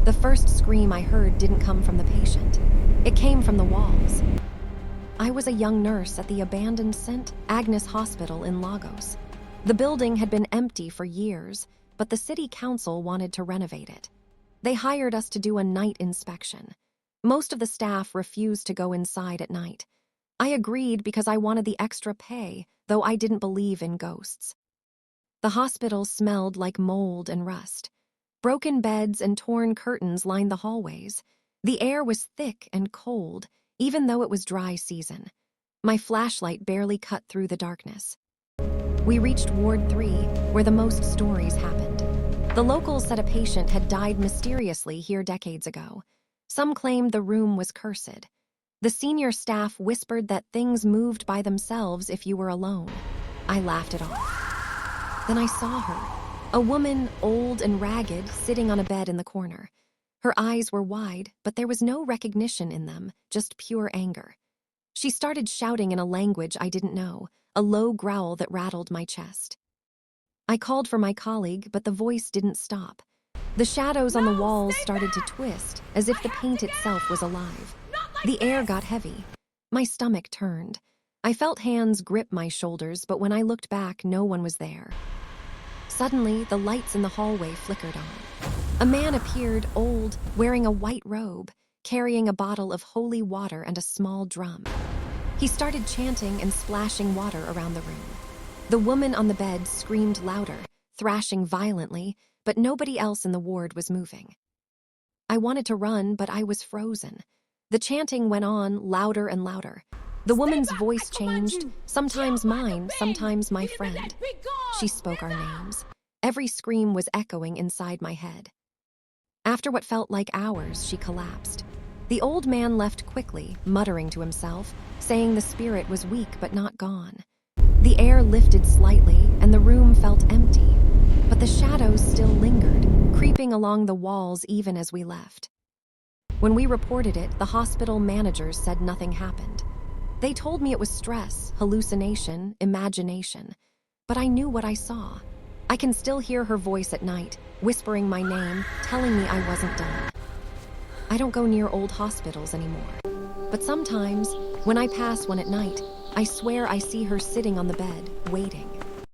The first scream I heard didn't come from the patient. It came from the walls. I was a young nurse at the abandoned St. Agnes Hospital in Lagos. The building had been empty for years, but the city council wanted to renovate it. They hired us to do a night inspection. Most of the staff refused to go inside at night. I agreed because I wanted the extra pay, though I didn't believe in ghosts. The hospital smelled like mold and rust. Broken beds and torn curtains lined the hallways. The air was thick and cold, even though it was dry season. My flashlight barely cut through the darkness. We reached Ward 3, where the most stories happened. The locals said a patient had died mysteriously here decades ago. Some claimed the room was cursed. The senior staff whispered that things moved by themselves if you were alone. I laughed it off. Then I saw her, a woman old and ragged sitting on a bed in the corner. Her eyes were wide, but there was no recognition in them, just pure anger. She started shouting in a language I didn't know, a low growl that rattled my chest. I called for my colleague, but the voice didn't stop. The shadows on the walls started to twist, as if the paint itself was alive. The air got heavy. My stomach turned. I felt hands grip my shoulders, but when I looked back, no one was there. Suddenly, the lights in the hallway flickered on. A man appeared, old, wearing a white robe, carrying a bottle of holy water and a small drum. He started chanting and splashing water around the room. The woman on the bed screamed louder, thrashing violently, but nobody else in the ward was moving. I wanted to run, but I was frozen. The chanting went on, louder and louder. The woman's voice changed, sometimes mine, sometimes my friend. She spoke our names. Every scream was echoing inside my head. After what felt like hours, she collapsed. The old man left quickly, muttering to himself, saying the spirit was weak but not gone. The air lifted slightly, and the room felt empty. But the shadows still lingered, creeping along the walls even as we left. When we reported it, the hospital managers said nothing happened. They told me it was stress, hallucination, imagination. But I knew what I saw. I can still hear her voice at night, whispering my name, telling me I wasn't done. I don't go near old hospitals anymore. But sometimes, when I pass one at night, I swear I see her sitting on the bed, waiting.